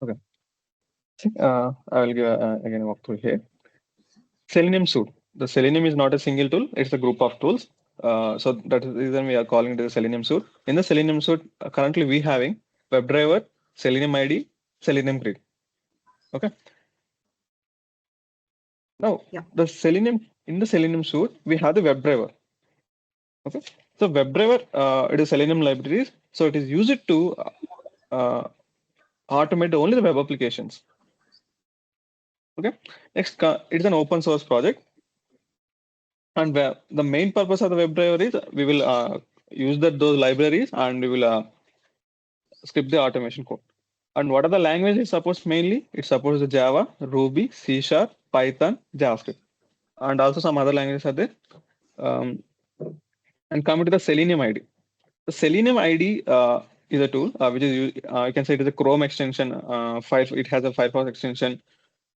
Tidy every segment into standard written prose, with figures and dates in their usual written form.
Okay. I will give again a walkthrough here. Selenium suite. The Selenium is not a single tool; it's a group of tools. So that is the reason we are calling it the Selenium suite. In the Selenium suite, currently we having WebDriver, Selenium ID, Selenium Grid. Okay. Now the Selenium in the Selenium suite, we have the WebDriver. Okay. So WebDriver, it is Selenium libraries. So it is used to automate only the web applications. Okay. Next, it's an open source project. And the main purpose of the WebDriver is we will use those libraries and we will script the automation code. And what are the languages it supports mainly? It supports the Java, Ruby, C Sharp, Python, JavaScript, and also some other languages are there. And coming to the Selenium ID. The Selenium ID is a tool which is you can say it is a Chrome extension. It has a Firefox extension.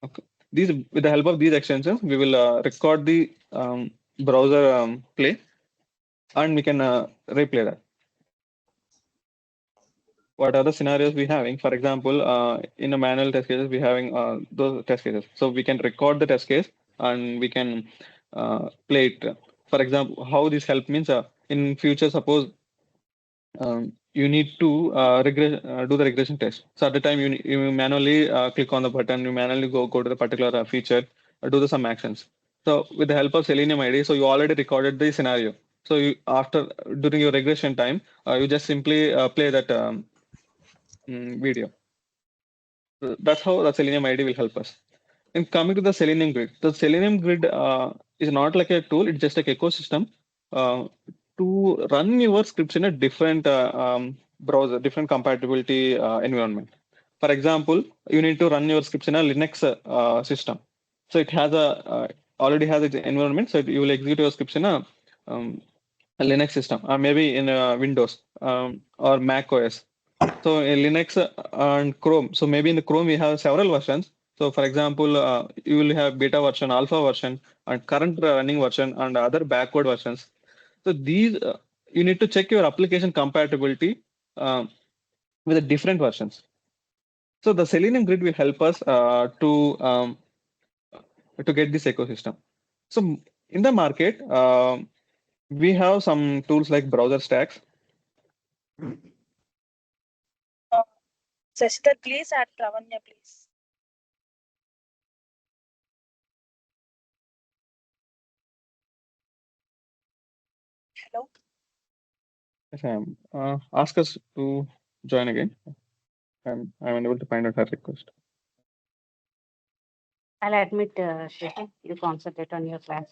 Okay. With the help of these extensions, we will record the browser play, and we can replay that. What are the scenarios we having? For example, in a manual test cases, we having those test cases. So we can record the test case and we can play it. For example, how this help means in future, suppose you need to do the regression test. So at the time you manually click on the button, you manually go to the particular feature, do some actions. So with the help of Selenium ID, so you already recorded the scenario. So during your regression time, you just simply play that video. So that's how the Selenium ID will help us. And coming to the Selenium Grid, the Selenium Grid is not like a tool; it's just like ecosystem to run your scripts in a different browser, different compatibility environment. For example, you need to run your scripts in a Linux system. So it has already has its environment. So you will execute your scripts in a Linux system, or maybe in Windows or Mac OS. So in Linux and Chrome. So maybe in the Chrome we have several versions. So for example, you will have beta version, alpha version, and current running version, and other backward versions. So these you need to check your application compatibility with the different versions. So the Selenium Grid will help us to get this ecosystem. So in the market, we have some tools like browser stacks. Sister, please add Pravanya, please. Hello. Ask us to join again. I'm unable to find out her request. I'll admit, Shreya, you concentrate on your class.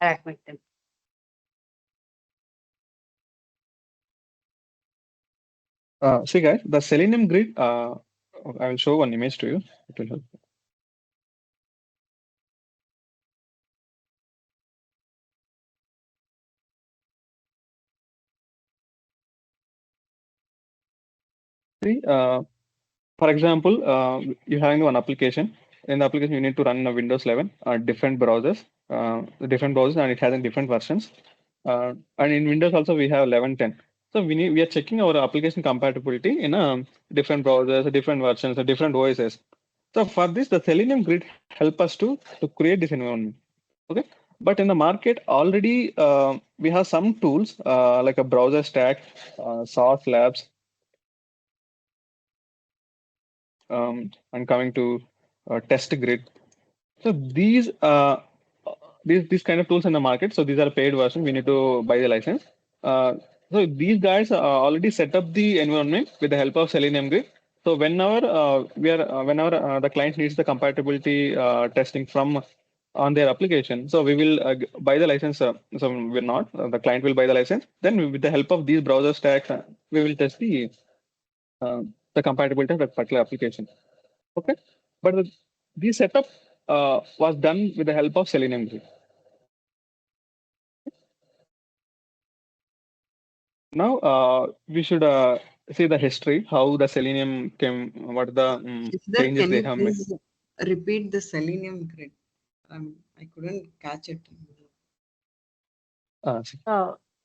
I'll admit them. See guys, the Selenium Grid, I will show one image to you. It will help. See, for example, you're having one application. In the application, you need to run a Windows 11, different browsers, and it has in different versions. And in Windows also, we have 11.10. So we are checking our application compatibility in different browsers, different versions, different OSs. So for this, the Selenium Grid help us to create this environment. Okay, but in the market already we have some tools like a browser stack, Source Labs, and coming to Test Grid. So these kind of tools in the market. So these are paid versions. We need to buy the license. So these guys already set up the environment with the help of Selenium Grid. So whenever the client needs the compatibility testing from on their application, so we will buy the license. So we're not. The client will buy the license. Then with the help of these browser stacks, we will test the compatibility of that particular application. Okay, but the setup was done with the help of Selenium Grid. Now we should see the history, how the Selenium came, what the changes they have made. Repeat the Selenium Grid. I couldn't catch it.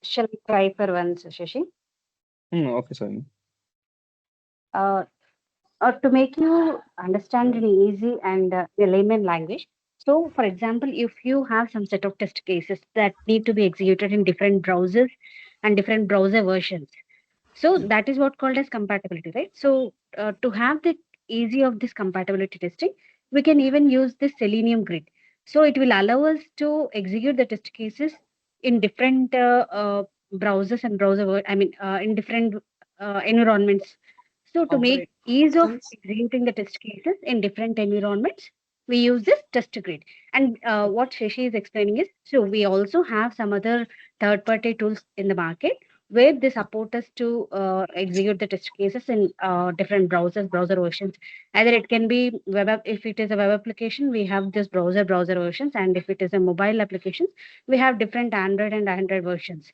Shall we try for once, Shashi? Okay, sorry. To make you understand in easy and in a layman language. So, for example, if you have some set of test cases that need to be executed in different browsers and different browser versions, so that is what called as compatibility, right? So, to have the easy of this compatibility testing, we can even use this Selenium grid. So, it will allow us to execute the test cases in different browsers and in different environments. So to make ease of Operations. executing the test cases in different environments, we use this test grid. And what Shashi is explaining is, so we also have some other third-party tools in the market where they support us to execute the test cases in different browsers, browser versions. Either it can be if it is a web application, we have this browser versions, and if it is a mobile application, we have different Android versions.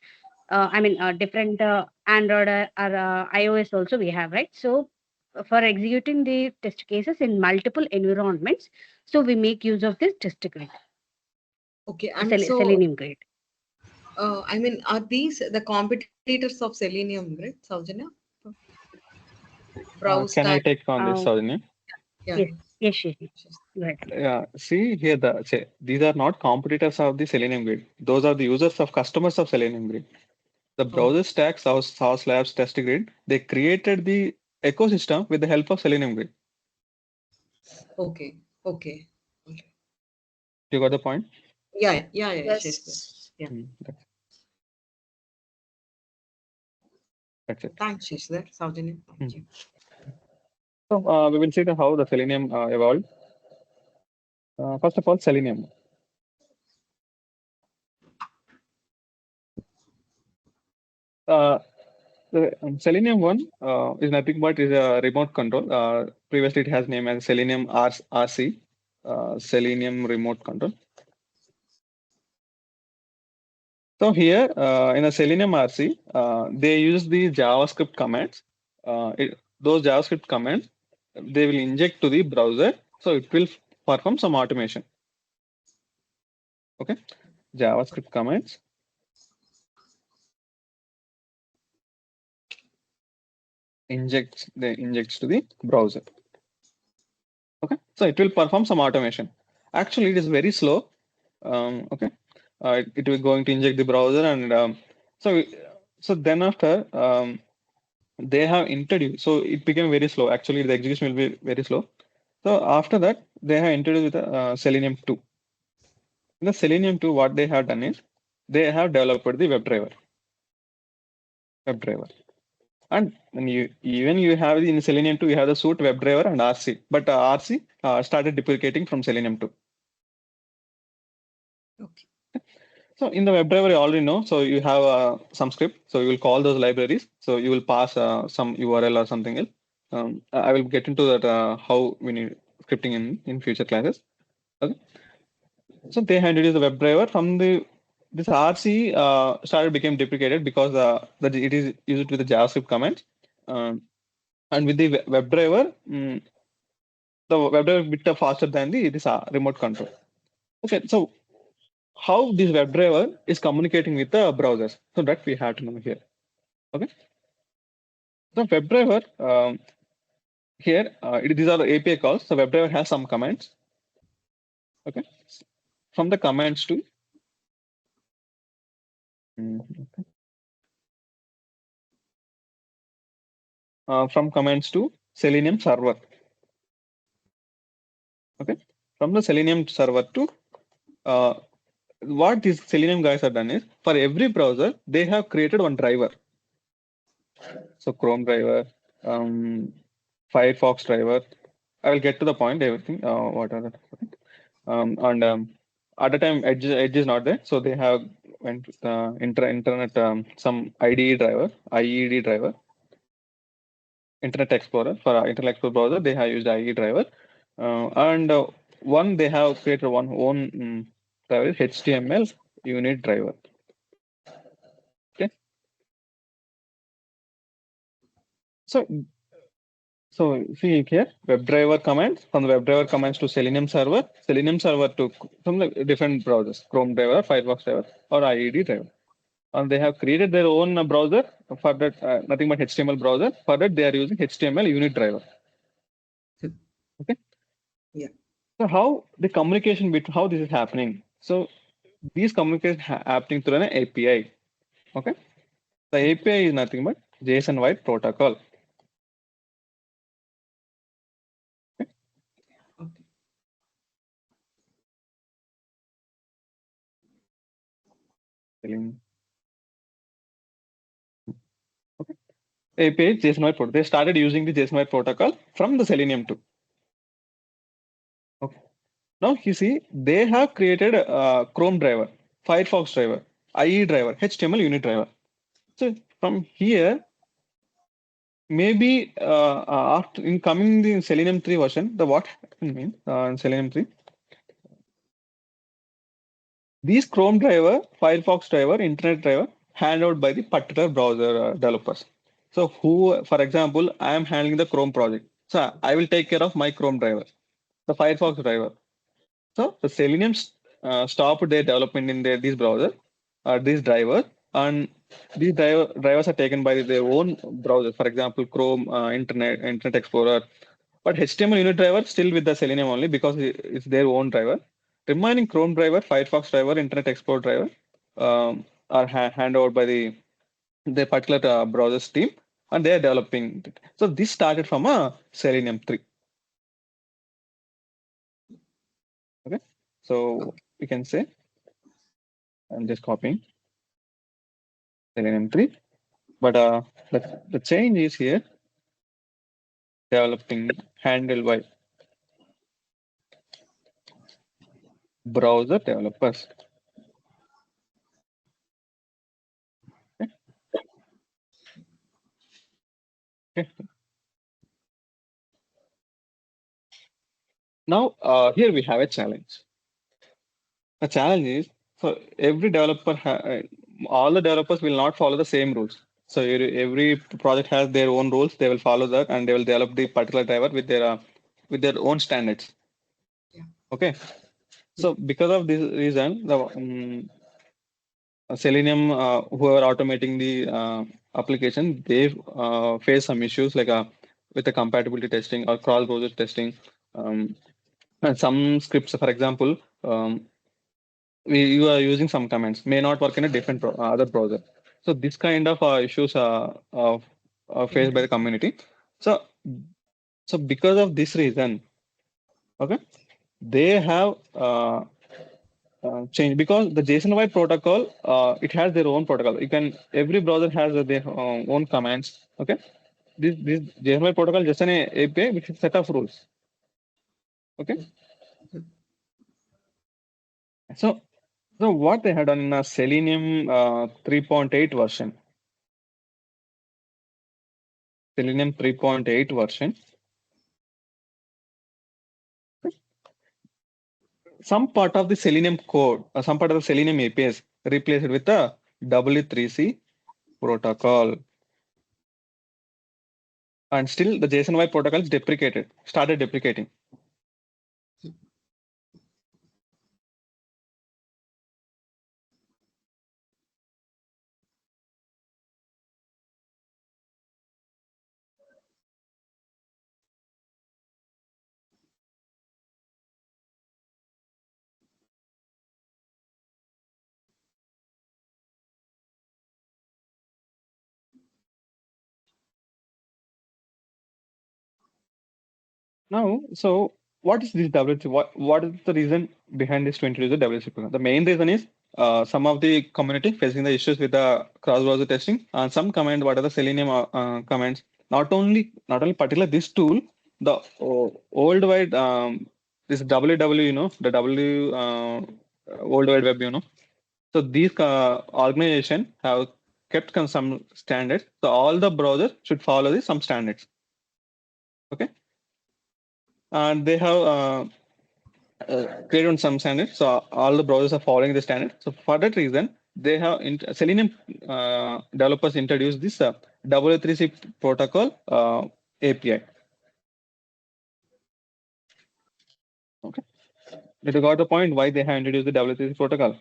Different Android or iOS also we have, right? So for executing the test cases in multiple environments, so we make use of this test grid, Okay, and so Selenium grid. I mean, are these the competitors of Selenium Grid, Saujanya? Browse Can I that. take on this, Uh, Saujanya? Yeah. yes, yes, Shashi. Yes. Right. Yeah, see here, these are not competitors of the Selenium Grid. Those are the users of customers of Selenium Grid. The Oh, browser stack, Sauce Labs Test Grid, they created the ecosystem with the help of Selenium Grid. okay. Okay. You got the point? Yeah, yes. Yes. Yeah. That's it. Thanks, Shishler. Saujanya. Thank you. So we will see how the Selenium evolved. First of all, Selenium. Uh, the Selenium one is nothing but is a remote control. Previously, it has name as Selenium RC, Selenium Remote Control. So here in a Selenium RC, they use the JavaScript commands. Those JavaScript commands they will inject to the browser, so it will perform some automation. Okay, JavaScript commands injects to the browser. Okay, so it will perform some automation. Actually, it is very slow. Okay, it will going to inject the browser, and so so then after they have introduced, so it became very slow. Actually, the execution will be very slow. So after that, they have introduced the Selenium 2. In the Selenium 2, what they have done is they have developed the WebDriver. And even you have in Selenium 2, you have the suite WebDriver and RC, but RC started deprecating from Selenium 2. Okay. So in the WebDriver, you already know. So you have some script. So you will call those libraries. So you will pass some URL or something else. I will get into that how we need scripting in future classes. Okay. So they had introduced the WebDriver from the this RC started became deprecated because that it is used with the JavaScript commands, and with the WebDriver, the WebDriver bit faster than the this remote control. Okay, so how this WebDriver is communicating with the browsers? So that we have to know here. Okay, so WebDriver here these are the API calls. So WebDriver has some commands. Okay, from the commands to okay. From commands to Selenium server. Okay, from the Selenium server to what these Selenium guys have done is for every browser they have created one driver. So Chrome driver, Firefox driver. I will get to the point. Everything. What are the and at the time Edge is not there, so they have went with internet some IDE driver, IED driver, Internet Explorer for Internet Explorer browser. They have used IE driver, and one they have created one own driver HTML unit driver. Okay, so see here WebDriver commands from the WebDriver commands to Selenium server to from the different browsers, Chrome driver, Firefox driver, or IED driver. And they have created their own browser for that, nothing but HTML browser. For that, they are using HTML unit driver. Okay. Yeah. So how the communication between how this is happening? So these communications happening through an API. Okay. The API is nothing but JSON wide protocol. Okay. Okay. API JSON wide protocol. They started using the JSON wide protocol from the Selenium 2. Okay. Now you see they have created Chrome driver, Firefox driver, IE driver, HTML unit driver. So from here, maybe after in coming the Selenium 3 version, the what happened means in Selenium 3, these Chrome driver, Firefox driver, Internet driver handed out by the particular browser developers. So who, for example, I am handling the Chrome project. So I will take care of my Chrome driver, the Firefox driver. So the Selenium stopped their development in these browser, these drivers, and these drivers are taken by their own browser. For example, Chrome, Internet Explorer. But HTML unit driver still with the Selenium only because it's their own driver. Remaining Chrome driver, Firefox driver, Internet Explorer driver are handed over by the particular browser's team, and they are developing it. So this started from a Selenium 3. Okay, so we can say I'm just copying Selenium 3, but the change is here developing handled by browser developers. Okay. Okay. Now here we have a challenge. The challenge is so every developer, all the developers will not follow the same rules. So every project has their own rules. They will follow that, and they will develop the particular driver with their own standards. Yeah. Okay. So because of this reason, the Selenium, who are automating the application, they face some issues like with the compatibility testing or cross-browser testing. Um, and some scripts, for example, you are using some commands may not work in a different other browser. So this kind of issues are faced by the community. So because of this reason, okay, they have changed because the JSON wide protocol it has their own protocol. You can every browser has their own commands. Okay, this JSON wide protocol is just an API with a set of rules. Okay, so what they had done in a Selenium 3.8 version. Selenium 3.8 version, some part of the Selenium code, some part of the Selenium APIs replaced with the W3C protocol. And still the JSON-wide protocol is deprecated, started deprecating. Now, so what is this W3? What is the reason behind this to introduce the W3 program? The main reason is some of the community facing the issues with the cross-browser testing and some command, what are the Selenium commands? Not only particular this tool, the old wide this WW, the W World Wide Web, So these organization have kept some standards. So all the browsers should follow some standards. Okay, and they have created some standards. So all the browsers are following the standard. So for that reason, they have Selenium developers introduced this W3C protocol API. Okay, did you got the point why they have introduced the W3C protocol?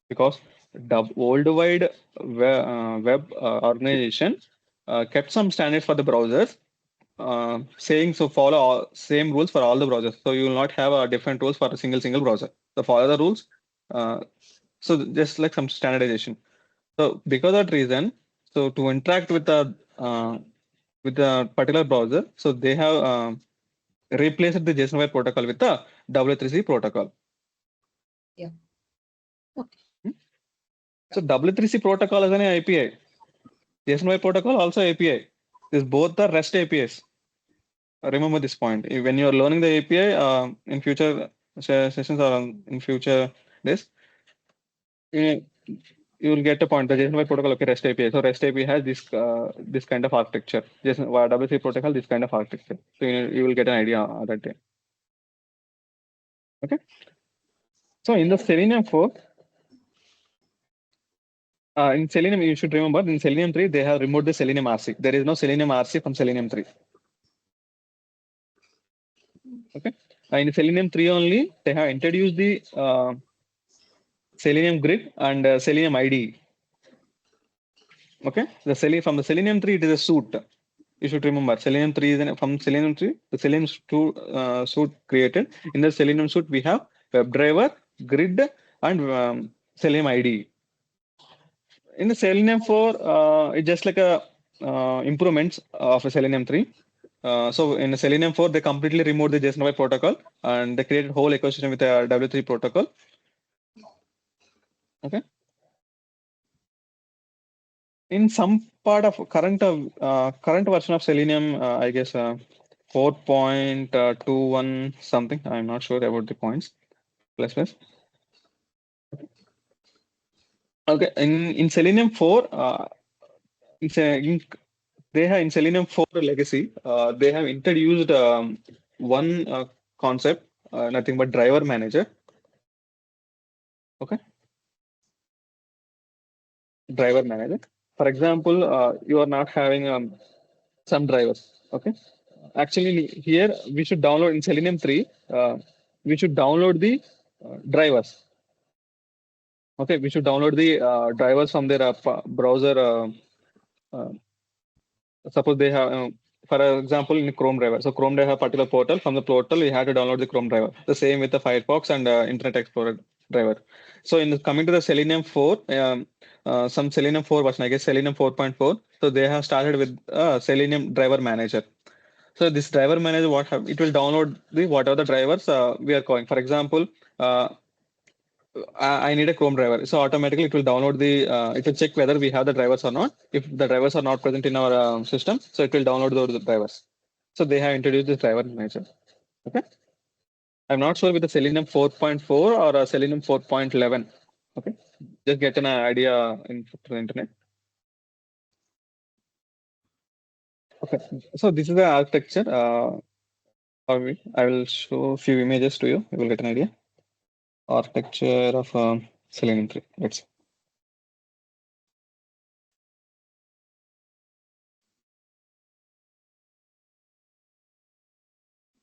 Because the worldwide web organization kept some standards for the browsers, saying so follow all same rules for all the browsers. So you will not have different rules for a single browser. So follow the rules. So just like some standardization. So because of that reason, so to interact with a particular browser, so they have replaced the JSON web protocol with the W3C protocol. Yeah. Hmm? So W3C protocol is an API. JSON web protocol also API. These both are REST APIs. Remember this point. When you are learning the API in future sessions or in future days, you you will get a point. The JSON web protocol, okay, REST API. So REST API has this kind of architecture. JSON W3C protocol, this kind of architecture. So you will get an idea that day. Okay. So in the Selenium 4, in Selenium, you should remember in Selenium 3, they have removed the Selenium RC. There is no Selenium RC from Selenium 3. Okay. In Selenium 3 only, they have introduced the Selenium Grid and Selenium IDE. Okay. From the Selenium 3, it is a suite. You should remember Selenium 3 is from Selenium 3, the Selenium suite created. In the Selenium suite, we have WebDriver, Grid, and Selenium IDE. In the Selenium 4, it's just like a improvements of a Selenium 3. So in the Selenium 4, they completely removed the JSON web protocol and they created whole ecosystem with a W3 protocol. Okay. In some part of current version of Selenium, I guess 4.21 something. I'm not sure about the points. Plus. Okay. In Selenium 4, they have in Selenium 4 legacy, they have introduced one concept, nothing but driver manager. Okay. Driver manager. For example, you are not having some drivers. Okay. Actually, here we should download in Selenium 3. We should download the drivers. Okay, we should download the drivers from their browser. Uh, Suppose they have, for example, in Chrome driver. So Chrome driver have a particular portal. From the portal, we have to download the Chrome driver. The same with the Firefox and Internet Explorer driver. So coming to the Selenium 4, some Selenium 4 version, I guess Selenium 4.4. So they have started with Selenium driver manager. So this driver manager, it will download the whatever the drivers we are calling. For example, I need a Chrome driver. So automatically it will download it will check whether we have the drivers or not. If the drivers are not present in our system, so it will download those drivers. So they have introduced this driver manager. Okay. I'm not sure with the Selenium 4.4 or Selenium 4.11. Okay. Just get an idea through the internet. Okay. So this is the architecture. I will show a few images to you. You will get an idea. Architecture of Selenium 3. Let's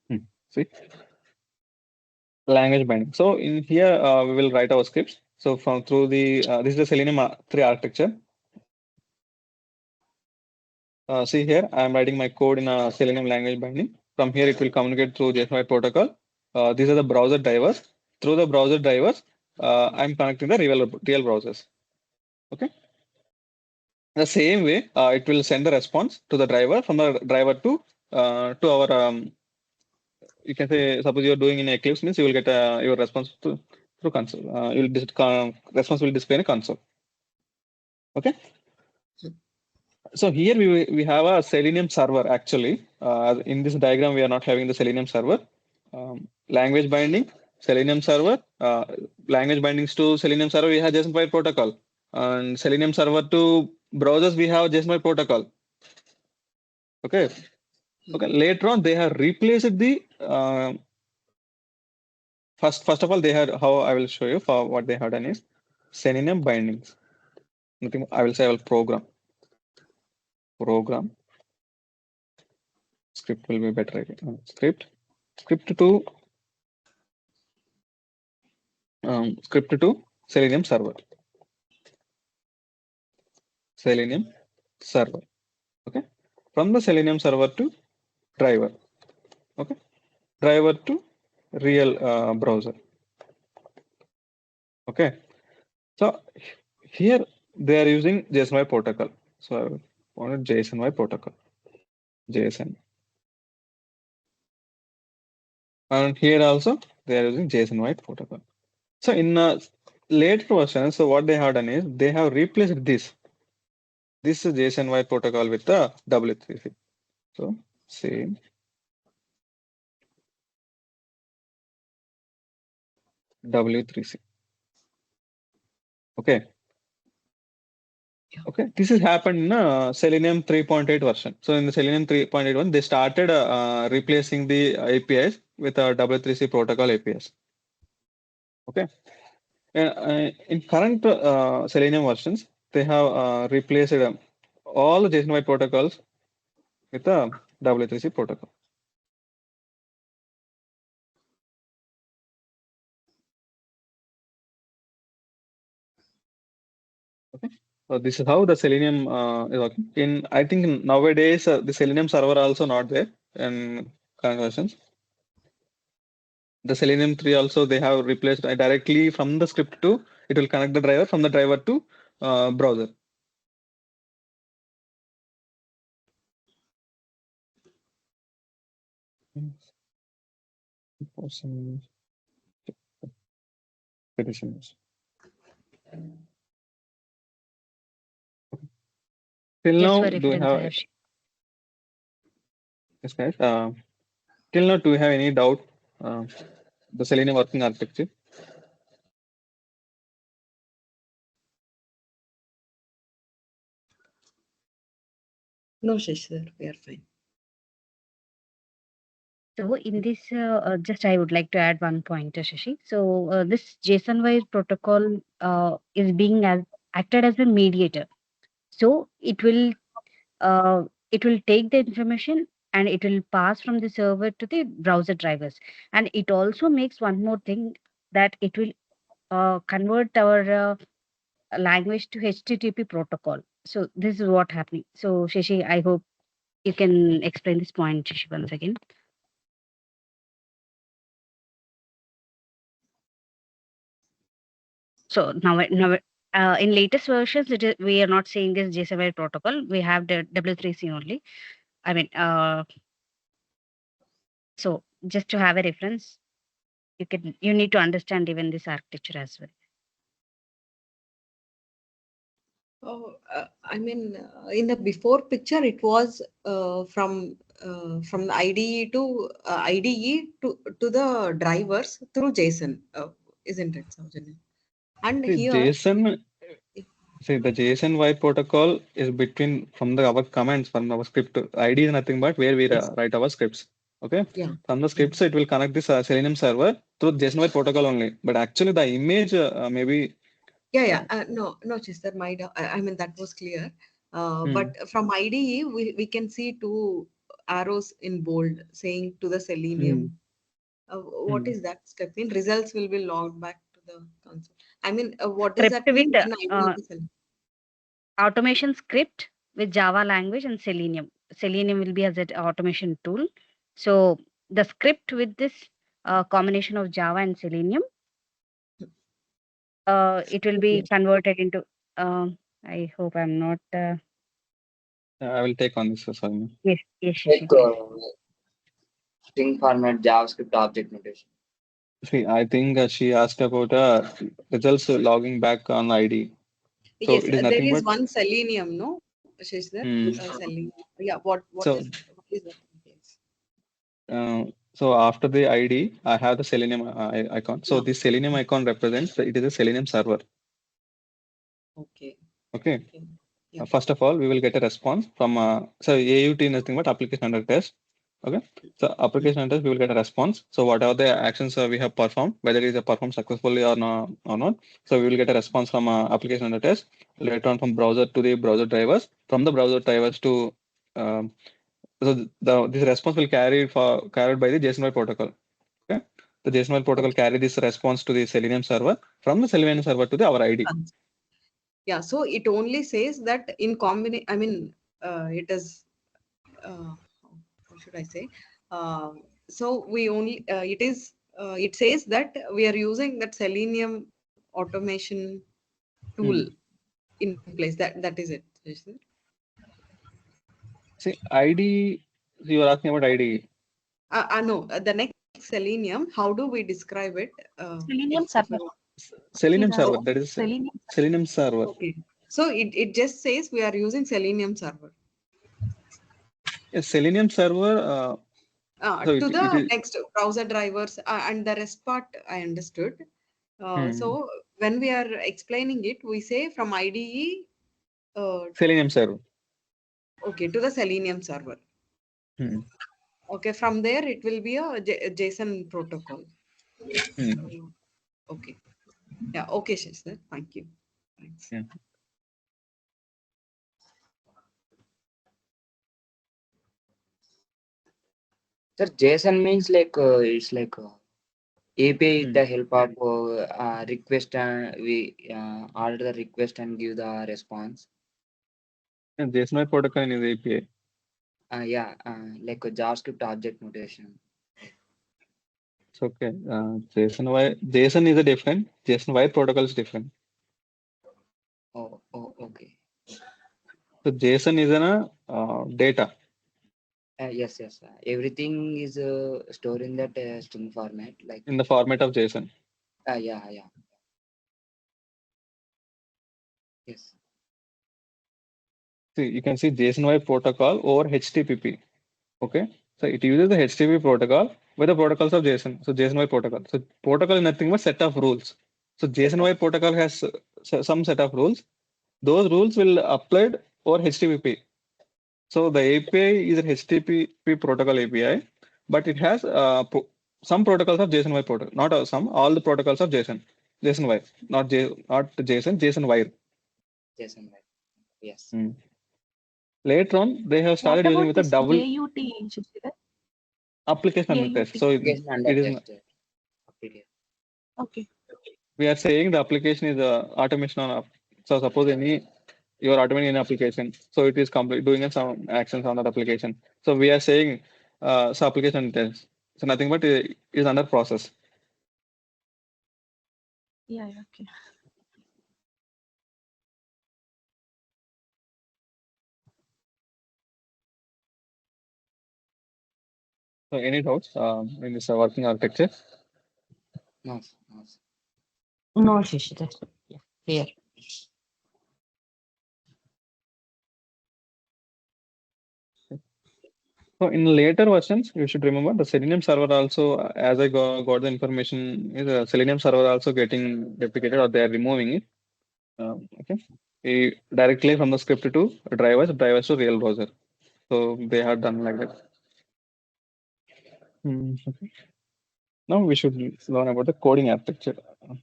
see. See, language binding. So in here we will write our scripts. So from through the this is the Selenium 3 architecture. See here, I am writing my code in a Selenium language binding. From here, it will communicate through JSON protocol. These are the browser drivers. Through the browser drivers, I'm connecting the real browsers. Okay. The same way, it will send the response to the driver from the driver to our. You can say, suppose you're doing in Eclipse, means you will get your response through console. Response will display in a console. Okay. So here we have a Selenium server actually. In this diagram, we are not having the Selenium server. Language binding, Selenium server. Language bindings to Selenium server, we have JSON file protocol. And Selenium server to browsers, we have JSON file protocol. Okay. Okay. Later on, they have replaced the first of all, they had how I will show you for what they have done is Selenium bindings. Nothing. I will say I will program. Script will be better. Script to Selenium server. Okay. From the Selenium server to driver. Okay, driver to real browser. Okay, so here they are using JSON protocol. So I wanted JSON protocol, JSON, and here also they are using JSON protocol. So in later version, so what they have done is they have replaced this JSON protocol with the W3C. So same W3C. Okay. Okay, this has happened in Selenium 3.8 version. So in the Selenium 3.81, they started replacing the APIs with a W3C protocol APIs. Okay, in current Selenium versions, they have replaced all the JSON protocols with a W3C protocol. Okay, so this is how the Selenium is working. I think nowadays the Selenium server also not there in current versions. The Selenium 3 also they have replaced directly from the script to it will connect the driver from the driver to browser. Till Just now, for do you reference, I have have yes, guys? Till now, do you have any doubt? The Selenium working architecture. No, Shashi, we are fine. So in this, just I would like to add one point, Shashi. So this JSON-wise protocol is being acted as a mediator. So it will take the information and it will pass from the server to the browser drivers. And it also makes one more thing, that it will convert our language to HTTP protocol. So this is what happening. So Shashi, I hope you can explain this point, Shashi, once again. So now in latest versions, we are not seeing this JSON protocol. We have the W3C only. I mean, so just to have a reference, you need to understand even this architecture as well. Oh, I mean, in the before picture, it was from the IDE to the drivers through JSON, isn't it, Saujanya? And See, here, the JSON protocol is between from our commands from our script. ID is nothing but where we yes, write our scripts. Okay, yeah, from the yeah, scripts it will connect this Selenium server through JSON protocol only. But actually, the image maybe. yeah. No, Chester, I mean that was clear. Hmm, But from IDE, we can see two arrows in bold saying to the hmm, Selenium. What hmm. is that step in? Results will be logged back to the console. I mean, what does Script that mean with in IDE to Selenium? automation script with Java language and Selenium. Selenium will be as an automation tool. So the script with this combination of Java and Selenium, it will be Okay. converted into. I hope I'm not. I will take on this. Sorry. Yes, yes, Like Shashi, please. string format JavaScript object notation. See, I think she asked about results logging back on ID. So Yes, it is there nothing is but. one Selenium, no? Shishler? Hmm. Selenium. Yeah, what So is that? Yes. so after the ID, I have the Selenium icon. So Yeah. this Selenium icon represents that it is a Selenium server. Okay. Okay. Okay. Yeah. First of all, we will get a response from so AUT is nothing but application under test. Okay. So application under test, we will get a response. So whatever the actions we have performed, whether it is performed successfully or not. So we will get a response from application under test. Later on from browser to the browser drivers. From the browser drivers to so this response will carried by the JSON protocol. Okay. The JSON protocol Okay. carry this response to the Selenium server from the Selenium server to the our ID. Yeah. So it only says that in combination. I mean, it is. How what should I say? So we only it says that we are using that Selenium automation tool in place. That is it. Is it? See, ID, you were asking about ID. No, the next Selenium. How do we describe it? Selenium If server. you Selenium These are server, that is Selenium. Selenium server. okay. So it just says we are using Selenium server. A Selenium server, so To it the is. next browser drivers and the rest part I understood. Hmm. So when we are explaining it, we say from IDE Selenium server. okay to the Selenium server. Hmm. Okay, from there it will be a JSON protocol. Hmm. Okay, yeah, okay, Shashir. Thank you. Thanks. Yeah. Sir, JSON means like it's like API with Hmm. the help of request and we order the request and give the response. And JSON protocol is API. Yeah, like a JavaScript object notation. It's okay. JSON is a different. JSON wire protocol is different. Oh, okay. So JSON is data. Yes, yes. Everything is stored in that string format. Like, In the format of JSON. yeah. Yes. See, you can see JSON wire protocol over HTTP. Okay. So it uses the HTTP protocol with the protocols of JSON. So JSON wire protocol. So protocol is nothing but set of rules. So JSON wire protocol has some set of rules. Those rules will applied over HTTP. So the API is a HTTP protocol API, but it has some protocols of JSON wire protocol. Not some, all the protocols of JSON. JSON wire, not JSON, JSON wire. JSON, right. Yes. Hmm. Later on, they have What started using about with a this double AUT, Shashir? application under test. AUT. So Application under it is. test. Application. Okay. We are saying the application is automation on. So suppose you are automating an application, so it is complete doing some actions on that application. So we are saying so application test. So nothing but it is under process. Yeah, okay. So any doubts in this working architecture? No, no. No, Shishi, that's yeah, clear. So in later versions, you should remember the Selenium server also, as I got the information, is a Selenium server also getting deprecated or they are removing it. Okay, directly from the script to drivers to real browser. So they have done like that. Okay. Now we should learn about the coding architecture. Let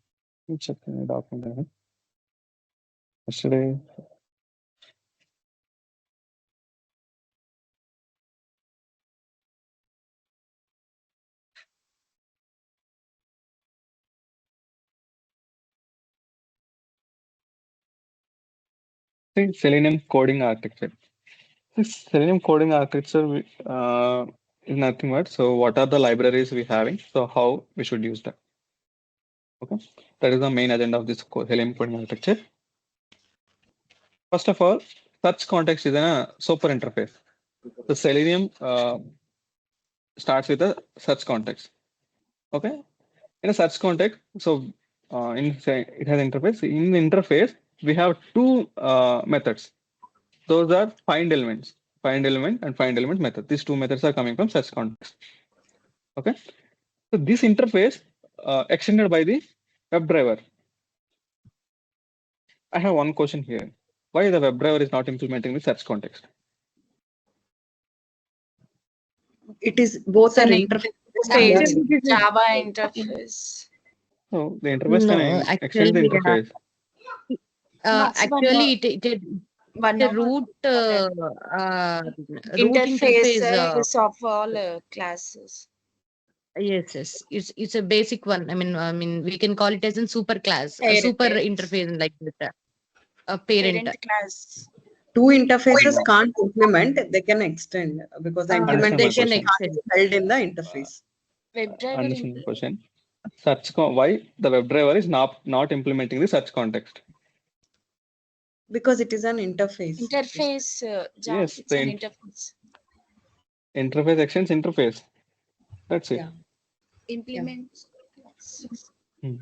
me check in the document. Yesterday. See, Selenium coding architecture. This Selenium coding architecture is nothing but so what are the libraries we having? So how we should use them? Okay, that is the main agenda of this Selenium coding architecture. First of all, search context is a super interface. The Selenium starts with a search context. Okay, in a search context, so it has interface. In the interface, we have two methods. Those are find element and find element method. These two methods are coming from search context. Okay, so this interface extended by the WebDriver. I have one question here. Why the WebDriver is not implementing the search context? It is both It's are an interface. actually it is Java interface. So the interface no, can extend the actually, interface. That's actually one the of root root interface. interfaces of all classes. Yes, it's a basic one. I mean, we can call it as a super class, a Parent, super interface like that. A parent. parent class. two interfaces can't implement, they can extend because the Understand They my implementation can question. can't extend. be held in the interface WebDriver Understand my question. Why the WebDriver is not implementing the search context? because it is an interface. interface. Yes, It's the an interface. interface extends interface. That's it. Yeah. Implements. Hmm.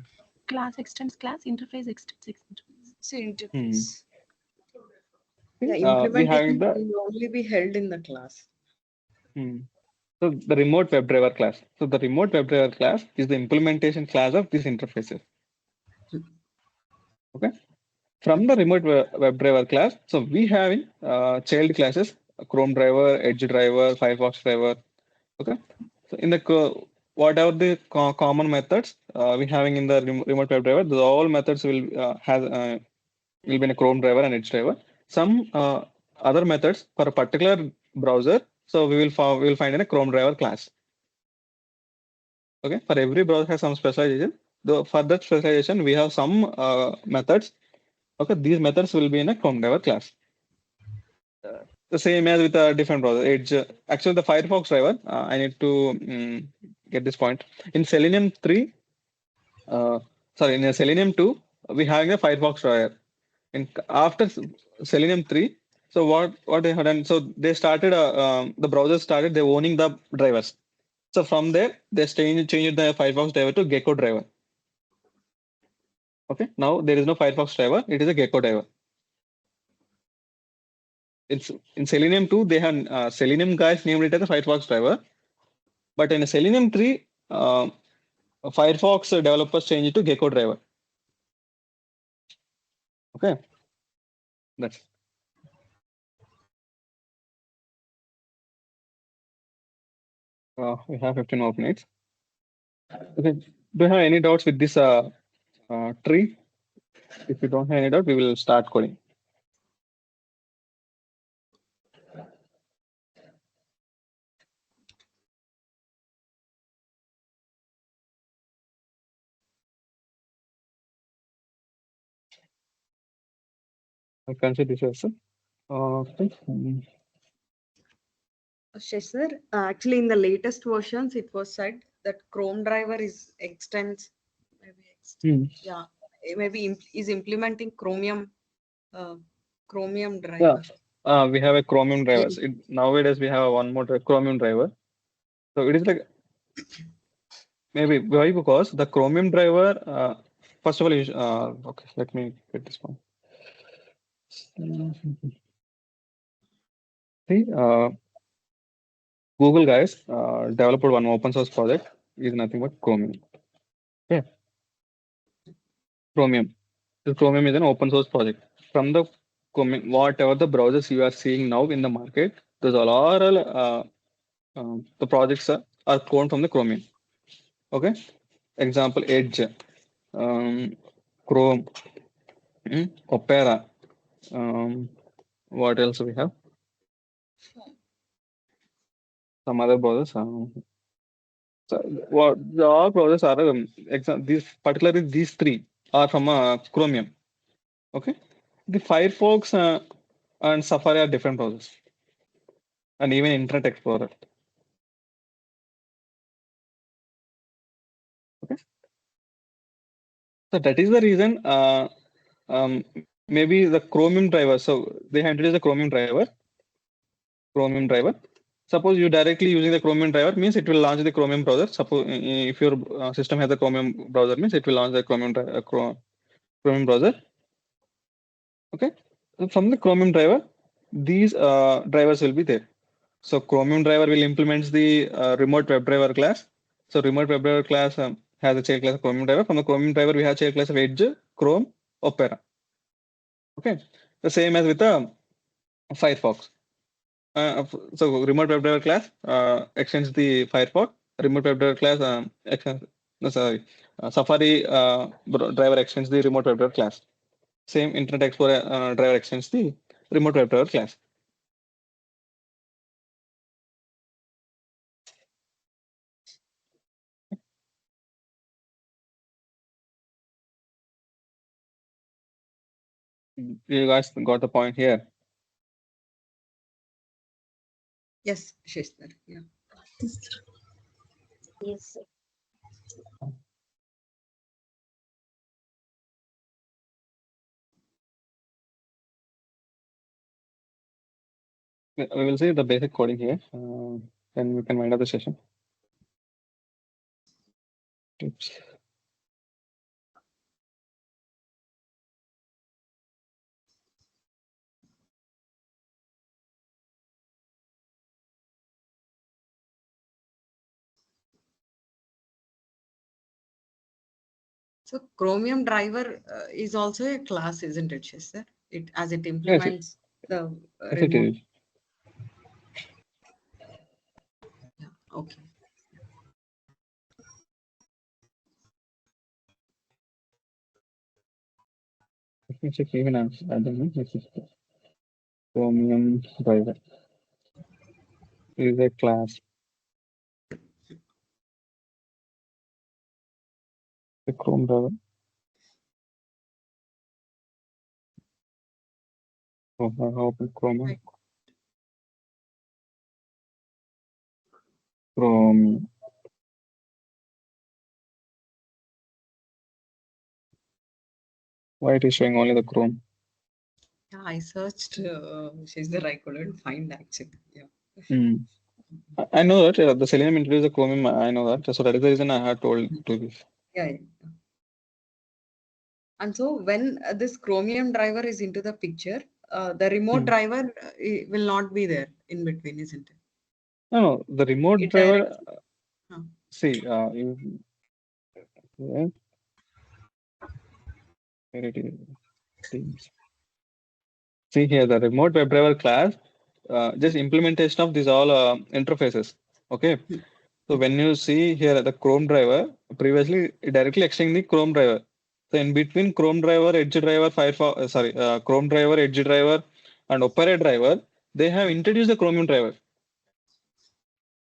Class extends class, interface extends interface. So interface. Yeah, We having implementation the can only be held in the class. so the remote WebDriver class. So the remote WebDriver class is the implementation class of these interfaces. Okay. From the remote WebDriver class, so we having child classes: Chrome driver, Edge driver, Firefox driver. Okay. So in the whatever the common methods we having in the remote WebDriver, those all methods will be in a Chrome driver and Edge driver. Some other methods for a particular browser, so we will find in a Chrome driver class. Okay, for every browser has some specialization. Though for that specialization, we have some methods. Okay, these methods will be in a Chrome driver class. The same as with a different browser. Edge. Actually, the Firefox driver. I need to get this point. In Selenium 3, in Selenium 2, we have a Firefox driver. And after Selenium 3, so what they had done? So they started the browser started they owning the drivers. So from there they changed the Firefox driver to Gecko driver. Okay, now there is no Firefox driver; it is a Gecko driver. It's in Selenium 2 they have Selenium guys named it as a Firefox driver, but in Selenium 3, Firefox developers changed it to Gecko driver. Okay, that's. We have 15 more minutes. Okay. Do you have any doubts with this tree? If you don't have any doubt, we will start coding. I can see this also. Okay. Sir, actually in the latest versions, it was said that Chrome driver is extends, yeah, maybe is implementing Chromium Yeah. driver. We have a Chromium drivers. Nowadays we have one more Chromium driver. So it is like maybe why because the Chromium driver. First of all, okay, let me get this one. See, Google guys developed one open source project. Is nothing but Chromium. Okay, Chromium. The Chromium is an open source project. From the Chromium, whatever the browsers you are seeing now in the market, those all are the projects are cloned from the Chromium. Okay, example Edge, Chrome, Opera. What else we have? Some other browsers. So what the all browsers are these particularly these three are from Chromium. Okay, the Firefox and Safari are different browsers, and even Internet Explorer. Okay, so that is the reason. Maybe the Chromium driver. So they have introduced the Chromium driver. Chromium driver. Suppose you directly using the Chromium driver means it will launch the Chromium browser. Suppose if your system has a Chromium browser means it will launch the Chromium browser. Okay. So from the Chromium driver, these drivers will be there. So Chromium driver will implement the remote WebDriver class. So remote WebDriver class has a child class of Chromium driver. From the Chromium driver, we have child class of Edge, Chrome, Opera. Okay. The same as with the Firefox. So remote WebDriver class extends the Firefox. Remote WebDriver class extends. No, sorry. Safari driver extends the remote WebDriver class. Same Internet Explorer driver extends the remote WebDriver class. You guys got the point here. Yes, she's there. Yeah. Yes. We will see the basic coding here. Then we can wind up the session. Tips. So Chromium driver is also a class, isn't it, Chester? It as it Yes, implements the yes, it remote. is. Yeah. Okay. Let me check even as I don't know. This is the Chromium driver. Is a class. The Chrome driver. Oh, I open Chrome. Chrome. Why it is showing only the Chrome? Yeah, I searched Chester. I couldn't find actually. Yeah. Hmm. I know that the Selenium introduced the Chromium. I know that. So that is the reason I had told to this. Yeah. Yeah. And so when this Chromium driver is into the picture, the remote Hmm. driver will not be there in between, isn't it? No, the remote It driver. directs. Huh. See, yeah, where it is. Teams. See here, the remote web driver class, just implementation of these all interfaces. Okay. So when you see here the Chrome driver, previously it directly extending the Chrome driver. So in between Chrome driver, Edge driver, Firefox, Chrome driver, Edge driver, and Opera driver, they have introduced the Chromium driver.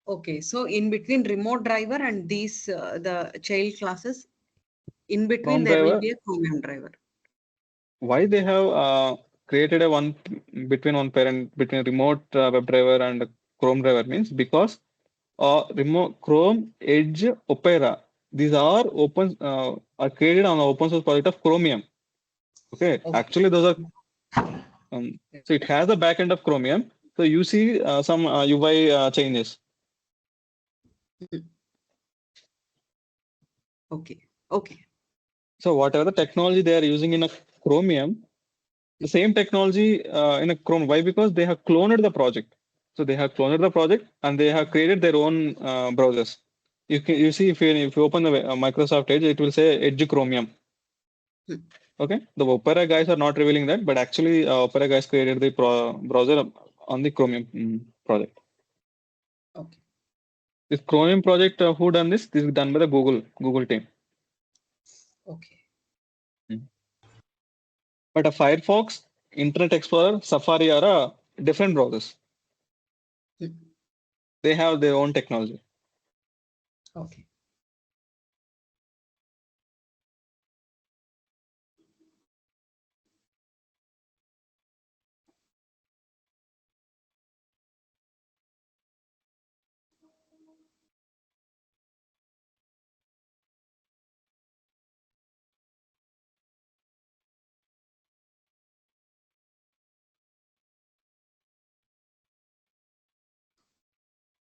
Okay, so in between remote driver and these the child classes, in between Chrome there will driver, be a Chromium driver. why they have created a one between one parent between remote web driver and Chrome driver means because remote Chrome, Edge, Opera, these are open are created on the open source project of Chromium. Okay, Okay. actually those are so it has a backend of Chromium. So you see some UI changes. Okay. Okay. So whatever the technology they are using in a Chromium, the same technology in a Chrome. Why? Because they have cloned the project. So they have cloned the project and they have created their own browsers. You see if you open the Microsoft Edge, it will say Edge Chromium. Hmm. Okay, the Opera guys are not revealing that, but actually Opera guys created the browser on the Chromium project. Okay. This Chromium project, who done this? This is done by the Google team. Okay. But a Firefox, Internet Explorer, Safari are different browsers. Hmm. They have their own technology. Okay.